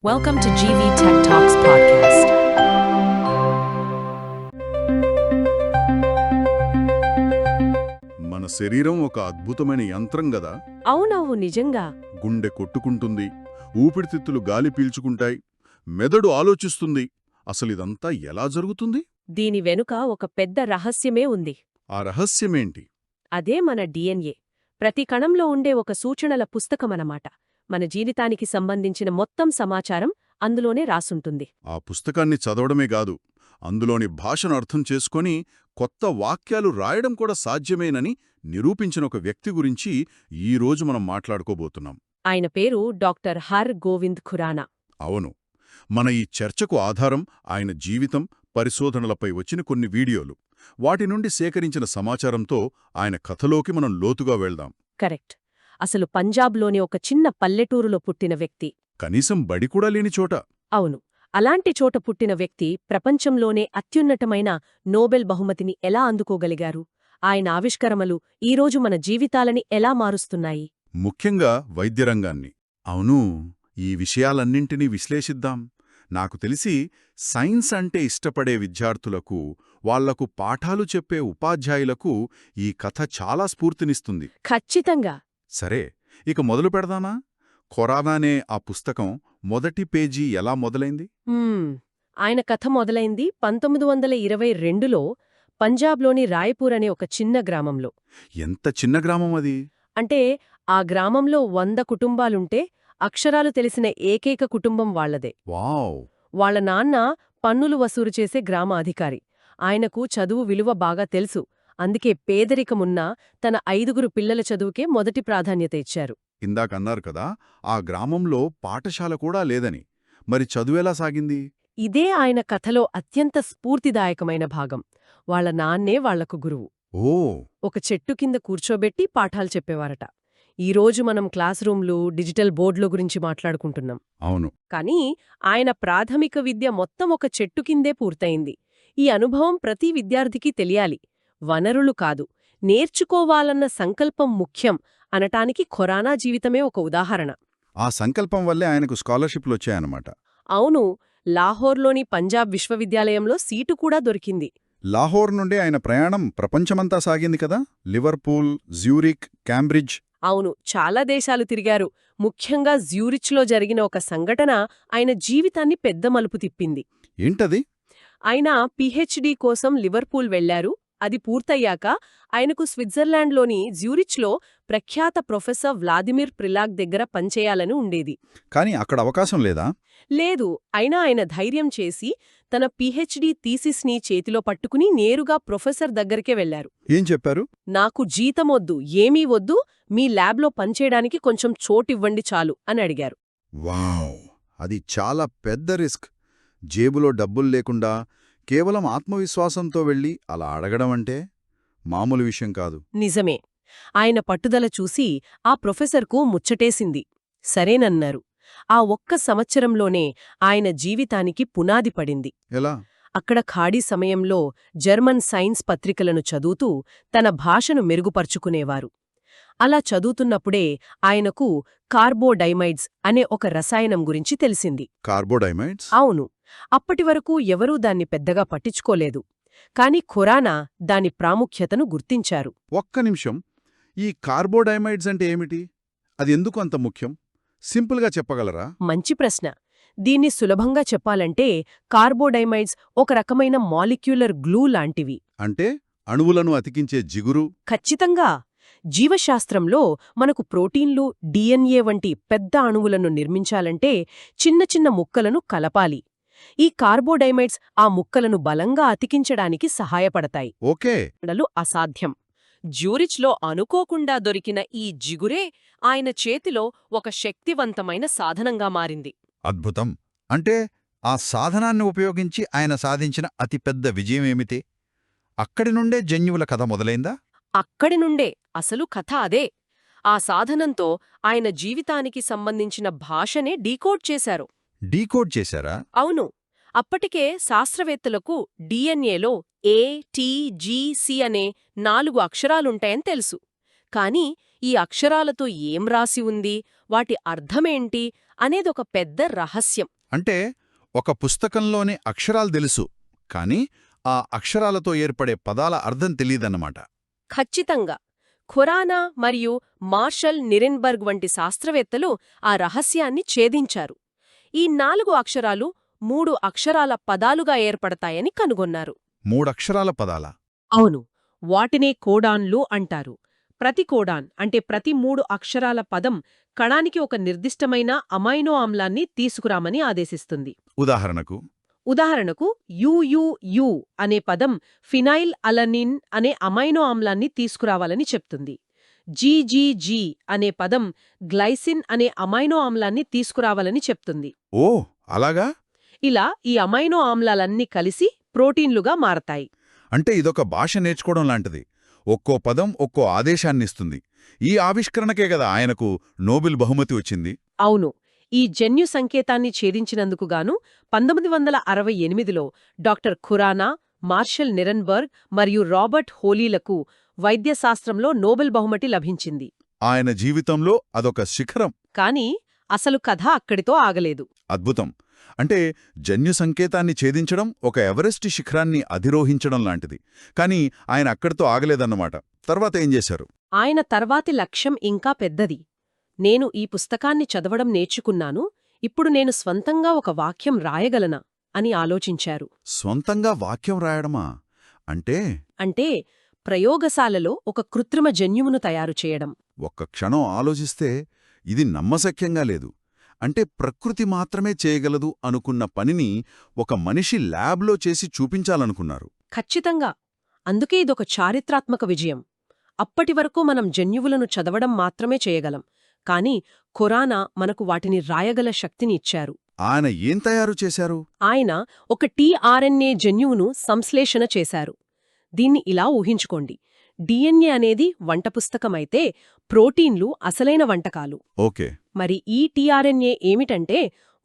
Welcome to GV Tech Talks podcast. మన శరీరం ఒక అద్భుతమైన యంత్రం గదా. అవునవు నిజంగా. గుండె కొట్టుకుంటుంది, ఊపిరితిత్తులు గాలి పీల్చుకుంటాయి, మెదడు ఆలోచిస్తుంది. అసలిదంతా ఎలా జరుగుతుంది? దీని వెనుక ఒక పెద్ద రహస్యమే ఉంది. ఆ రహస్యమేంటి? అదే మన DNA. ప్రతి కణంలో ఉండే ఒక సూచనల పుస్తకమనమాట. మన జీవితానికి సంబంధించిన మొత్తం సమాచారం అందులోనే రాసుంటుంది. ఆ పుస్తకాన్ని చదవడమే గాదు, అందులోని భాషను అర్థం చేసుకొని కొత్త వాక్యాలు రాయడం కూడా సాధ్యమేనని నిరూపించిన ఒక వ్యక్తి గురించి ఈరోజు మనం మాట్లాడుకోబోతున్నాం. ఆయన పేరు డాక్టర్ హర్ గోవింద్ ఖురానా. అవును, మన ఈ చర్చకు ఆధారం ఆయన జీవితం, పరిశోధనలపై వచ్చిన కొన్ని వీడియోలు. వాటి నుండి సేకరించిన సమాచారంతో ఆయన కథలోకి మనం లోతుగా వెళ్దాం. కరెక్ట్. అసలు పంజాబ్లోని ఒక చిన్న పల్లెటూరులో పుట్టిన వ్యక్తి. కనీసం బడి కూడా లేని చోట. అవును. అలాంటి చోట పుట్టిన వ్యక్తి ప్రపంచంలోనే అత్యున్నతమైన నోబెల్ బహుమతిని ఎలా అందుకోగలిగారు? ఆయన ఆవిష్కరణలు ఈరోజు మన జీవితాలని ఎలా మారుస్తున్నాయి? ముఖ్యంగా వైద్యరంగాన్ని. అవును, ఈ విషయాలన్నింటినీ విశ్లేషిద్దాం. నాకు తెలిసి సైన్స్ అంటే ఇష్టపడే విద్యార్థులకు, వాళ్లకు పాఠాలు చెప్పే ఉపాధ్యాయులకు ఈ కథ చాలా స్ఫూర్తినిస్తుంది. ఖచ్చితంగా. సరే, ఇక మొదలు పెడదామా? ఖురానానే ఆ పుస్తకం మొదటి పేజీ ఎలా మొదలైంది? ఆయన కథ మొదలైంది 1922లో పంజాబ్లోని రాయ్పూర్ అనే ఒక చిన్న గ్రామంలో. ఎంత చిన్న గ్రామం అది! అంటే ఆ గ్రామంలో 100 కుటుంబాలుంటే అక్షరాలు తెలిసిన ఏకైక కుటుంబం వాళ్లదే. వావ్! వాళ్ల నాన్న పన్నులు వసూలు చేసే గ్రామ అధికారి. ఆయనకు చదువు విలువ బాగా తెలుసు. అందుకే పేదరికమున్నా తన 5 పిల్లల చదువుకే మొదటి ప్రాధాన్యత ఇచ్చారు. ఇందాకన్నారు కదా, ఆ గ్రామంలో పాఠశాల కూడా లేదని. మరి చదువెలా సాగింది? ఇదే ఆయన కథలో అత్యంత స్ఫూర్తిదాయకమైన భాగం. వాళ్ల నాన్నే వాళ్లకు గురువు. ఓ! ఒక చెట్టు కింద కూర్చోబెట్టి పాఠాలు చెప్పేవారట. ఈరోజు మనం క్లాస్ రూమ్లు, డిజిటల్ బోర్డుల గురించి మాట్లాడుకుంటున్నాం. అవును. కానీ ఆయన ప్రాథమిక విద్య మొత్తం ఒక చెట్టు కిందే పూర్తయింది. ఈ అనుభవం ప్రతి విద్యార్థికి తెలియాలి. వనరులు కాదు, నేర్చుకోవాలన్న సంకల్పం ముఖ్యం అనటానికి ఖురానా జీవితమే ఒక ఉదాహరణ. ఆ సంకల్పం వల్లే ఆయనకు స్కాలర్షిప్లొచ్చాయన్నమాట. అవును. లాహోర్లోని పంజాబ్ విశ్వవిద్యాలయంలో సీటు కూడా దొరికింది. లాహోర్ నుండి ఆయన ప్రయాణం ప్రపంచమంతా సాగింది కదా. Liverpool, Zurich, Cambridge. అవును, చాలా దేశాలు తిరిగారు. ముఖ్యంగా జ్యూరిచ్లో జరిగిన ఒక సంఘటన ఆయన జీవితాన్ని పెద్ద మలుపు తిప్పింది. ఏంటది? ఆయన పీహెచ్డీ కోసం లివర్పూల్ వెళ్లారు. అది పూర్తయ్యాక ఆయనకు స్విట్జర్లాండ్లోని జ్యూరిచ్లో ప్రఖ్యాత ప్రొఫెసర్ వ్లాదిమిర్ ప్రిలాగ్ దగ్గర పనిచేయాలని ఉండేది. కానీ అక్కడ అవకాశం లేదా? లేదు. అయినా ఆయన ధైర్యం చేసి తన పీహెచ్డీ థీసిస్ని చేతిలో పట్టుకుని నేరుగా ప్రొఫెసర్ దగ్గరికే వెళ్లారు. ఏం చెప్పారు? నాకు జీతమొద్దు, ఏమీ వద్దు, మీ ల్యాబ్లో పనిచేయడానికి కొంచెం చోటివ్వండి చాలు అని అడిగారు. వావ్! అది చాలా పెద్ద రిస్క్. జేబులో డబ్బులు లేకుండా కేవలం ఆత్మవిశ్వాసంతో వెళ్ళి అలా అడగడమంటే మామూలు విషయం కాదు. నిజమే. ఆయన పట్టుదల చూసి ఆ ప్రొఫెసర్కు ముచ్చటేసింది. సరేనన్నారు. ఆ ఒక్క సంవత్సరంలోనే ఆయన జీవితానికి పునాది పడింది. ఎలా? అక్కడ ఖాళీ సమయంలో జర్మన్ సైన్స్ పత్రికలను చదువుతూ తన భాషను మెరుగుపరుచుకునేవారు. అలా చదువుతున్నప్పుడే ఆయనకు కార్బోడైమైడ్స్ అనే ఒక రసాయనం గురించి తెలిసింది. కార్బోడైమైడ్స్? అవును. అప్పటివరకు ఎవరూ దాన్ని పెద్దగా పట్టించుకోలేదు. కాని ఖురానా దాని ప్రాముఖ్యతను గుర్తించారు. ఒక్క నిమిషం, ఈ కార్బోడైమైడ్స్ అంటే ఏమిటి? అది ఎందుకు అంత ముఖ్యం? సింపుల్గా చెప్పగలరా? మంచి ప్రశ్న. దీన్ని సులభంగా చెప్పాలంటే కార్బోడైమైడ్స్ ఒక రకమైన మాలిక్యులర్ గ్లూ లాంటివి. అంటే అణువులను అతికించే జిగురు? ఖచ్చితంగా. జీవశాస్త్రంలో మనకు ప్రోటీన్లు, DNA వంటి పెద్ద అణువులను నిర్మించాలంటే చిన్న చిన్న ముక్కలను కలపాలి. ఈ కార్బోడైమైడ్స్ ఆ ముక్కలను బలంగా అతికించడానికి సహాయపడతాయి. ఓకే. అసాధ్యం. జ్యూరిచ్లో అనుకోకుండా దొరికిన ఈ జిగురే ఆయన చేతిలో ఒక శక్తివంతమైన సాధనంగా మారింది. అద్భుతం. అంటే ఆ సాధనాన్ని ఉపయోగించి ఆయన సాధించిన అతిపెద్ద విజయమేమిటి? అక్కడి నుండే జన్యువుల కథ మొదలైందా? అక్కడి నుండే అసలు కథ అదే. ఆ సాధనంతో ఆయన జీవితానికి సంబంధించిన భాషనే డీకోడ్ చేశారు. డీకోడ్ చేశారా? అవును. అప్పటికే శాస్త్రవేత్తలకు DNAలో A, T, G, C అనే 4 అక్షరాలుంటాయని తెలుసు. కాని ఈ అక్షరాలతో ఏం రాసి ఉంది, వాటి అర్థమేంటి అనేదొక పెద్ద రహస్యం. అంటే ఒక పుస్తకంలోని అక్షరాలు తెలుసు, కాని ఆ అక్షరాలతో ఏర్పడే పదాల అర్థం తెలీదన్నమాట. ఖచ్చితంగా. ఖురానా మరియు మార్షల్ నిరెన్బర్గ్ వంటి శాస్త్రవేత్తలు ఆ రహస్యాన్ని ఛేదించారు. ఈ 4 అక్షరాలు 3 అక్షరాల పదాలుగా ఏర్పడతాయని కనుగొన్నారు. 3 అక్షరాల పదాలా? అవును, వాటినే కోడాన్లు అంటారు. ప్రతి కోడాన్ అంటే ప్రతి 3 అక్షరాల పదం కణానికి ఒక నిర్దిష్టమైన అమైనో ఆమ్లాన్ని తీసుకురామని ఆదేశిస్తుంది. ఉదాహరణకు యుయుయు అనే పదం ఫినైల్ అలనిన్ అనే అమైనో ఆమ్లాన్ని తీసుకురావాలని చెప్తుంది. జీజీజీ అనే పదం గ్లైసిన్ అనే అమైనో ఆమ్లాన్ని తీసుకురావాలని చెప్తుంది. ఓ, అలాగా? ఇలా ఈ అమైనో ఆమ్లాలన్నీ కలిసి ప్రోటీన్లుగా మారతాయి. అంటే ఇదొక భాష నేర్చుకోవడం లాంటిది. ఒక్కో పదం ఒక్కో ఆదేశాన్నిస్తుంది. ఈ ఆవిష్కరణకే గదా ఆయనకు నోబెల్ బహుమతి వచ్చింది. అవును, ఈ జన్యు సంకేతాన్ని ఛేదించినందుకుగాను 1968లో డాక్టర్ ఖురానా, మార్షల్ నిరెన్బర్గ్ మరియు రాబర్ట్ హోలీలకు వైద్యశాస్త్రంలో నోబెల్ బహుమతి లభించింది. ఆయన జీవితంలో అదొక శిఖరం. కానీ అసలు కథ అక్కడితో ఆగలేదు. అద్భుతం. అంటే జన్యు సంకేతాన్ని ఛేదించడం ఒక ఎవరెస్ట్ శిఖరాన్ని అధిరోహించడం లాంటిది. కాని ఆయన అక్కడితో ఆగలేదన్నమాట. తర్వాత ఏం చేశారు? ఆయన తర్వాతి లక్ష్యం ఇంకా పెద్దది. నేను ఈ పుస్తకాన్ని చదవడం నేర్చుకున్నాను, ఇప్పుడు నేను స్వంతంగా ఒక వాక్యం రాయగలనా అని ఆలోచించారు. స్వంతంగా వాక్యం రాయడమా? అంటే ప్రయోగశాలలో ఒక కృత్రిమ జన్యువును తయారు చేయడం. ఒక్క క్షణం ఆలోచిస్తే ఇది నమ్మశక్యంగా లేదు. అంటే ప్రకృతి మాత్రమే చేయగలదు అనుకున్న పనిని ఒక మనిషి ల్యాబ్లో చేసి చూపించాలనుకున్నారు. ఖచ్చితంగా. అందుకే ఇదొక చారిత్రాత్మక విజయం. అప్పటివరకు మనం జన్యువులను చదవడం మాత్రమే చేయగలం, కాని ఖురానా మనకు వాటిని రాయగల శక్తిని ఇచ్చారు. ఆయన ఏం తయారు చేశారు? ఆయన ఒక టీఆర్ఎన్ఏ జన్యువును సంశ్లేషణ చేశారు. దీన్ని ఇలా ఊహించుకోండి. డిఎన్ఏ అనేది వంట పుస్తకమైతే ప్రోటీన్లు అసలైన వంటకాలు. ఓకే. మరి ఈ టీఆర్ఎన్ఏ ఏమిటంటే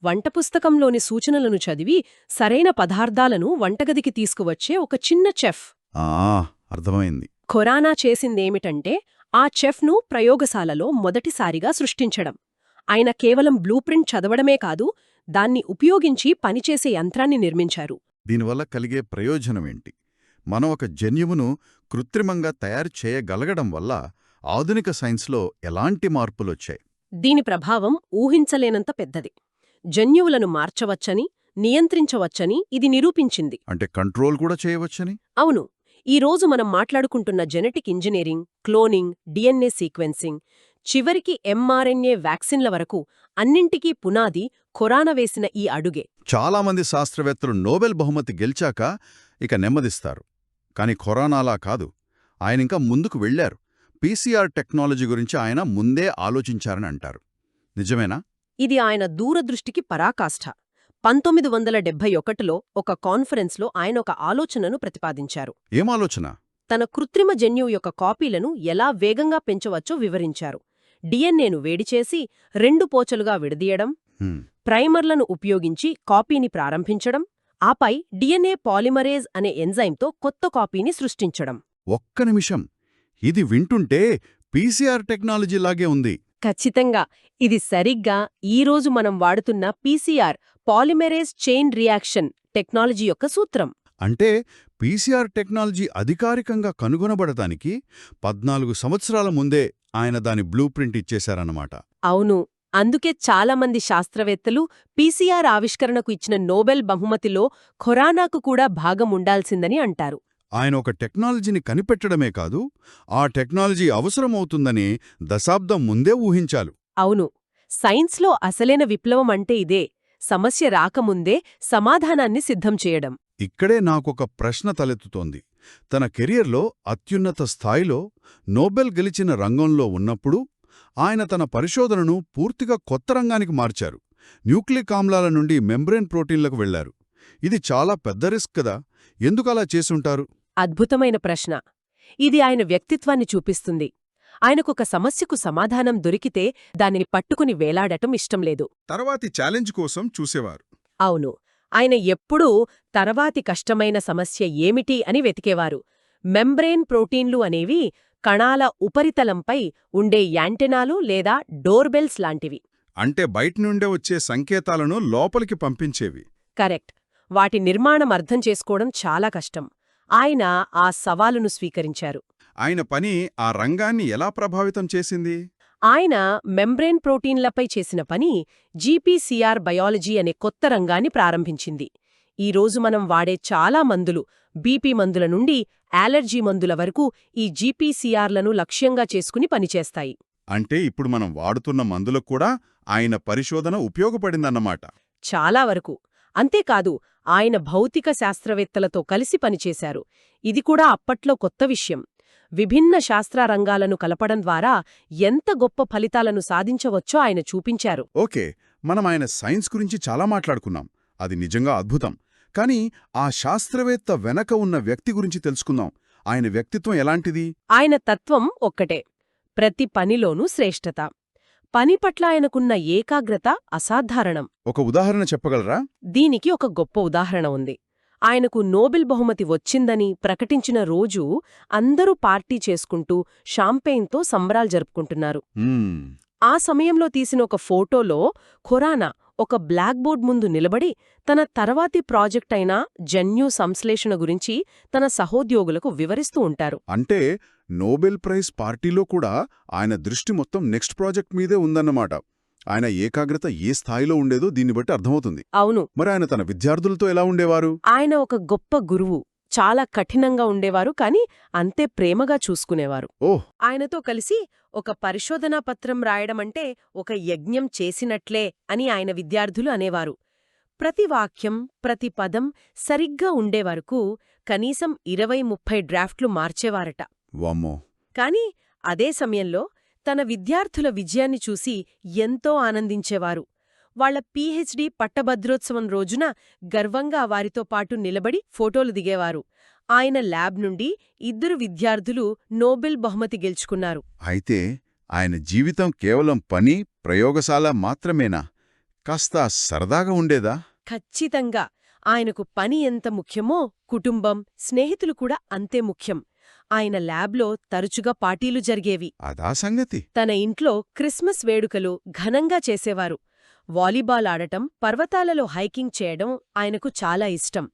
వంట పుస్తకంలోని సూచనలను చదివి సరైన పదార్థాలను వంటగదికి తీసుకువచ్చే ఒక చిన్న చెఫ్. అర్థమైంది. ఖురానా చేసిందేమిటంటే ఆ చెఫ్ను ప్రయోగశాలలో మొదటిసారిగా సృష్టించడం. ఆయన కేవలం బ్లూప్రింట్ చదవడమే కాదు, దాన్ని ఉపయోగించి పనిచేసే యంత్రాన్ని నిర్మించారు. దీనివల్ల కలిగే ప్రయోజనమేంటి? మనం ఒక జన్యువును కృత్రిమంగా తయారు చేయగలగడం వల్ల ఆధునిక సైన్స్లో ఎలాంటి మార్పులొచ్చాయి? దీని ప్రభావం ఊహించలేనంత పెద్దది. జన్యువులను మార్చవచ్చని, నియంత్రించవచ్చని ఇది నిరూపించింది. అంటే కంట్రోల్ కూడా చేయవచ్చని? అవును. ఈరోజు మనం మాట్లాడుకుంటున్న genetic engineering, cloning, DNA sequencing, చివరికి ఎంఆర్ఎన్ఏ వ్యాక్సిన్ల వరకు అన్నింటికీ పునాది ఖురానా వేసిన ఈ అడుగే. చాలామంది శాస్త్రవేత్తలు నోబెల్ బహుమతి గెలిచాక ఇక నెమ్మదిస్తారు. కాని ఖురానాలా కాదు. ఆయనింకా ముందుకు వెళ్లారు. పీసీఆర్ టెక్నాలజీ గురించి ఆయన ముందే ఆలోచించారని అంటారు. నిజమేనా? ఇది ఆయన దూరదృష్టికి పరాకాష్ఠ. 1971లో ఒక కాన్ఫరెన్స్లో ఆయన ఒక ఆలోచనను ప్రతిపాదించారు. ఏం ఆలోచన? తన కృత్రిమ జన్యువు యొక్క కాపీలను ఎలా వేగంగా పెంచవచ్చో వివరించారు. డిఎన్ఏను వేడిచేసి 2 పోచలుగా విడదీయడం, ప్రైమర్లను ఉపయోగించి కాపీని ప్రారంభించడం, ఆపై డిఎన్ఏ పాలిమరేజ్ అనే ఎంజైమ్తో కొత్త కాపీని సృష్టించడం. ఒక్క నిమిషం, ఇది వింటుంటే పీసీఆర్ టెక్నాలజీలాగే ఉంది. ఖచ్చితంగా. ఇది సరిగ్గా ఈరోజు మనం వాడుతున్న PCR, polymerase chain reaction technology యొక్క సూత్రం. అంటే పీసీఆర్ టెక్నాలజీ అధికారికంగా కనుగొనబడటానికి 14 సంవత్సరాల ముందే ఆయన దాని బ్లూ ప్రింట్ ఇచ్చేశారన్నమాట. అవును. అందుకే చాలామంది శాస్త్రవేత్తలు పీసీఆర్ ఆవిష్కరణకు ఇచ్చిన నోబెల్ బహుమతిలో ఖురానాకు కూడా భాగం ఉండాల్సిందని అంటారు. ఆయన ఒక టెక్నాలజీని కనిపెట్టడమే కాదు, ఆ టెక్నాలజీ అవసరమవుతుందని దశాబ్దం ముందే ఊహించాలు. అవును. సైన్స్లో అసలైన విప్లవం అంటే ఇదే. సమస్య రాకముందే సమాధానాన్ని సిద్ధం చేయడం. ఇక్కడే నాకొక ప్రశ్న తలెత్తుతోంది. తన కెరియర్లో అత్యున్నత స్థాయిలో నోబెల్ గెలిచిన రంగంలో ఉన్నప్పుడు ఆయన తన పరిశోధనను పూర్తిగా కొత్త రంగానికి మార్చారు. న్యూక్లిక్ ఆమ్లాల నుండి మెంబ్రేన్ ప్రోటీన్లకు వెళ్లారు. ఇది చాలా పెద్ద రిస్క్ కదా. ఎందుకలా చేసుంటారు? అద్భుతమైన ప్రశ్న. ఇది ఆయన వ్యక్తిత్వాన్ని చూపిస్తుంది. ఆయనకొక సమస్యకు సమాధానం దొరికితే దానిని పట్టుకుని వేలాడటం ఇష్టంలేదు. తర్వాతి ఛాలెంజ్ కోసం చూసేవారు. అవును. ఆయన ఎప్పుడూ తర్వాతి కష్టమైన సమస్య ఏమిటి అని వెతికేవారు. మెంబ్రేన్ ప్రోటీన్లు అనేవి కణాల ఉపరితలంపై ఉండే యాంటెనాలు లేదా డోర్బెల్స్ లాంటివి. అంటే బయట నుండే వచ్చే సంకేతాలను లోపలికి పంపించేవి. కరెక్ట్. వాటి నిర్మాణం అర్థం చేసుకోవడం చాలా కష్టం. ఆయన ఆ సవాలును స్వీకరించారు. ఆయన పని ఆ రంగాన్ని ఎలా ప్రభావితం చేసింది? ఆయన మెంబ్రేన్ ప్రోటీన్లపై చేసిన పని జీపీసీఆర్ బయాలజీ అనే కొత్త రంగాన్ని ప్రారంభించింది. ఈరోజు మనం వాడే చాలా మందులు, బీపీ మందుల నుండి అలెర్జీ మందుల వరకు ఈ జీపీసీఆర్లను లక్ష్యంగా చేసుకుని పనిచేస్తాయి. అంటే ఇప్పుడు మనం వాడుతున్న మందులకు కూడా ఆయన పరిశోధన ఉపయోగపడిందన్నమాట. చాలా వరకు. అంతేకాదు, ఆయన భౌతిక శాస్త్రవేత్తలతో కలిసి పనిచేశారు. ఇది కూడా అప్పట్లో కొత్త విషయం. విభిన్న శాస్త్రరంగాలను కలపడం ద్వారా ఎంత గొప్ప ఫలితాలను సాధించవచ్చో ఆయన చూపించారు. ఓకే, మనం ఆయన సైన్స్ గురించి చాలా మాట్లాడుకున్నాం. అది నిజంగా అద్భుతం. కానీ ఆ శాస్త్రవేత్త వెనక ఉన్న వ్యక్తి గురించి తెలుసుకుందాం. ఆయన వ్యక్తిత్వం ఎలాంటిది? ఆయన తత్వం ఒక్కటే: ప్రతి పనిలోనూ శ్రేష్ఠత. పని పట్ల ఆయనకున్న ఏకాగ్రత అసాధారణం. ఒక ఉదాహరణ చెప్పగలరా? దీనికి ఒక గొప్ప ఉదాహరణ ఉంది. ఆయనకు నోబెల్ బహుమతి వచ్చిందని ప్రకటించిన రోజు అందరూ పార్టీ చేసుకుంటూ షాంపెయిన్తో సంబరాలు జరుపుకుంటున్నారు. ఆ సమయంలో తీసిన ఒక ఫోటోలో ఖొరానా ఒక బ్లాక్ బోర్డ్ ముందు నిలబడి తన తర్వాతి ప్రాజెక్ట్ అయిన జన్యు సంశ్లేషణ గురించి తన సహోద్యోగులకు వివరిస్తూ ఉంటారు. అంటే నోబెల్ ప్రైజ్ పార్టీలో కూడా ఆయన దృష్టి మొత్తం నెక్స్ట్ ప్రాజెక్ట్ మీదే ఉందన్నమాట. ఆయన ఏకాగ్రత ఏ స్థాయిలో ఉండేదో దీన్ని బట్టి అర్థమవుతుంది. అవును. మరి ఆయన తన విద్యార్థులతో ఎలా ఉండేవారు? ఆయన ఒక గొప్ప గురువు. చాలా కఠినంగా ఉండేవారు, కాని అంతే ప్రేమగా చూసుకునేవారు. ఓహ్! ఆయనతో కలిసి ఒక పరిశోధనా పత్రం రాయడమంటే ఒక యజ్ఞం చేసినట్లే అని ఆయన విద్యార్థులు అనేవారు. ప్రతి వాక్యం, ప్రతి పదం సరిగ్గా ఉండేవరకు కనీసం 20-30 డ్రాఫ్ట్లు మార్చేవారట. వామ్మో! కాని అదే సమయంలో తన విద్యార్థుల విజయాన్ని చూసి ఎంతో ఆనందించేవారు. వాళ్ల పీహెచ్డీ పట్టభద్రోత్సవం రోజున గర్వంగా వారితో పాటు నిలబడి ఫోటోలు దిగేవారు. ఆయన ల్యాబ్ నుండి 2 విద్యార్థులు నోబెల్ బహుమతి గెలుచుకున్నారు. అయితే ఆయన జీవితం కేవలం పని, ప్రయోగశాల మాత్రమేనా? కాస్త సరదాగా ఉండేదా? ఖచ్చితంగా. ఆయనకు పని ఎంత ముఖ్యమో కుటుంబం, స్నేహితులు కూడా అంతే ముఖ్యం. ఆయన ల్యాబ్లో తరచుగా పార్టీలు జరిగేవి. అదా సంగతి. తన ఇంట్లో క్రిస్మస్ వేడుకలు ఘనంగా చేసేవారు. వాలీబాల్ ఆడటం, పర్వతాలలో హైకింగ్ చేయడం ఆయనకు చాలా ఇష్టం.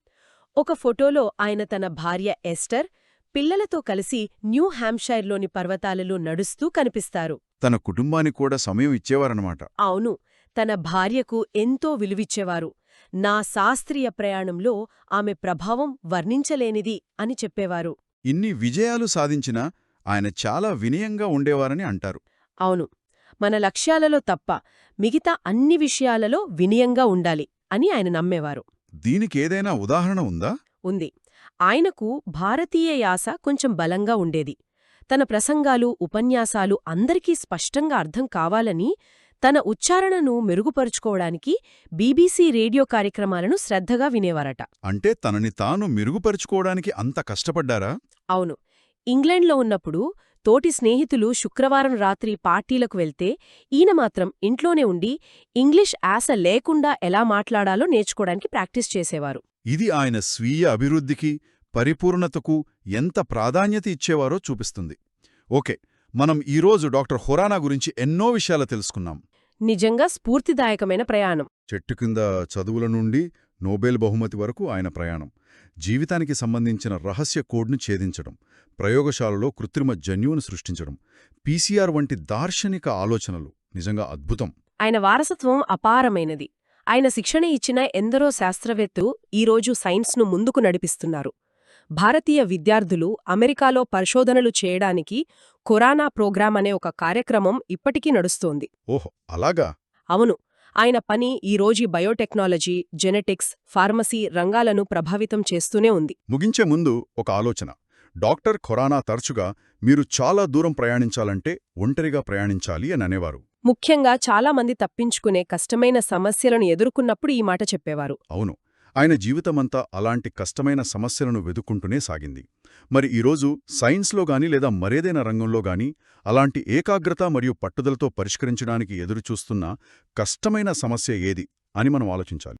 ఒక ఫోటోలో ఆయన తన భార్య ఎస్టర్, పిల్లలతో కలిసి న్యూ హ్యాంప్షైర్లోని పర్వతాలలో నడుస్తూ కనిపిస్తారు. తన కుటుంబానికి కూడా సమయం ఇచ్చేవారన్నమాట. అవును. తన భార్యకు ఎంతో విలువిచ్చేవారు. నా శాస్త్రీయ ప్రయాణంలో ఆమె ప్రభావం వర్ణించలేనిది అని చెప్పేవారు. ఇన్ని విజయాలు సాధించినా ఆయన చాలా వినయంగా ఉండేవారని అంటారు. అవును. మన లక్ష్యాలలో తప్ప మిగతా అన్ని విషయాలలో వినయంగా ఉండాలి అని ఆయన నమ్మేవారు. దీనికేదైనా ఉదాహరణ ఉందా? ఉంది. ఆయనకు భారతీయ యాస కొంచెం బలంగా ఉండేది. తన ప్రసంగాలు, ఉపన్యాసాలు అందరికీ స్పష్టంగా అర్థం కావాలని తన ఉచ్చారణను మెరుగుపరుచుకోవడానికి బీబీసీ రేడియో కార్యక్రమాలను శ్రద్ధగా వినేవారట. అంటే తనని తాను మెరుగుపరుచుకోవడానికి అంత కష్టపడ్డారా? అవును. ఇంగ్లండ్లో ఉన్నప్పుడు తోటి స్నేహితులు శుక్రవారం రాత్రి పార్టీలకు వెళ్తే ఈయన మాత్రం ఇంట్లోనే ఉండి ఇంగ్లీష్ యాస లేకుండా ఎలా మాట్లాడాలో నేర్చుకోవడానికి ప్రాక్టీస్ చేసేవారు. ఇది ఆయన స్వీయ అభివృద్ధికి, పరిపూర్ణతకు ఎంత ప్రాధాన్యత ఇచ్చేవారో చూపిస్తుంది. ఓకే, మనం ఈరోజు డాక్టర్ ఖొరానా గురించి ఎన్నో విషయాలు తెలుసుకున్నాం. నిజంగా స్ఫూర్తిదాయకమైన ప్రయాణం. చెట్టు కింద చదువుల నుండి నోబెల్ బహుమతి వరకు ఆయన ప్రయాణం, జీవితానికి సంబంధించిన రహస్య కోడ్ను ఛేదించడం, ప్రయోగశాలలో కృత్రిమ జన్యువును సృష్టించడం, పీసీఆర్ వంటి దార్శనిక ఆలోచనలు నిజంగా అద్భుతం. ఆయన వారసత్వం అపారమైనది. ఆయన శిక్షణ ఇచ్చిన ఎందరో శాస్త్రవేత్తలు ఈరోజు సైన్స్ను ముందుకు నడిపిస్తున్నారు. భారతీయ విద్యార్థులు అమెరికాలో పరిశోధనలు చేయడానికి ఖొరానా ప్రోగ్రాం అనే ఒక కార్యక్రమం ఇప్పటికీ నడుస్తోంది. ఓహో, అలాగా? అవును. ఆయన పని ఈరోజు బయోటెక్నాలజీ, జెనెటిక్స్, ఫార్మసీ రంగాలను ప్రభావితం చేస్తూనే ఉంది. ముగించే ముందు ఒక ఆలోచన. డాక్టర్ ఖొరానా తరచుగా మీరు చాలా దూరం ప్రయాణించాలంటే ఒంటరిగా ప్రయాణించాలి అని అనేవారు. ముఖ్యంగా చాలామంది తప్పించుకునే కష్టమైన సమస్యలను ఎదుర్కొన్నప్పుడు ఈ మాట చెప్పేవారు. అవును, ఆయన జీవితమంతా అలాంటి కష్టమైన సమస్యలను వెదుక్కుంటూనే సాగింది. మరి ఈరోజు సైన్స్లో గాని లేదా మరేదైనా రంగంలో గాని అలాంటి ఏకాగ్రత మరియు పట్టుదలతో పరిష్కరించడానికి ఎదురుచూస్తున్న కష్టమైన సమస్య ఏది అని మనం ఆలోచించాలి.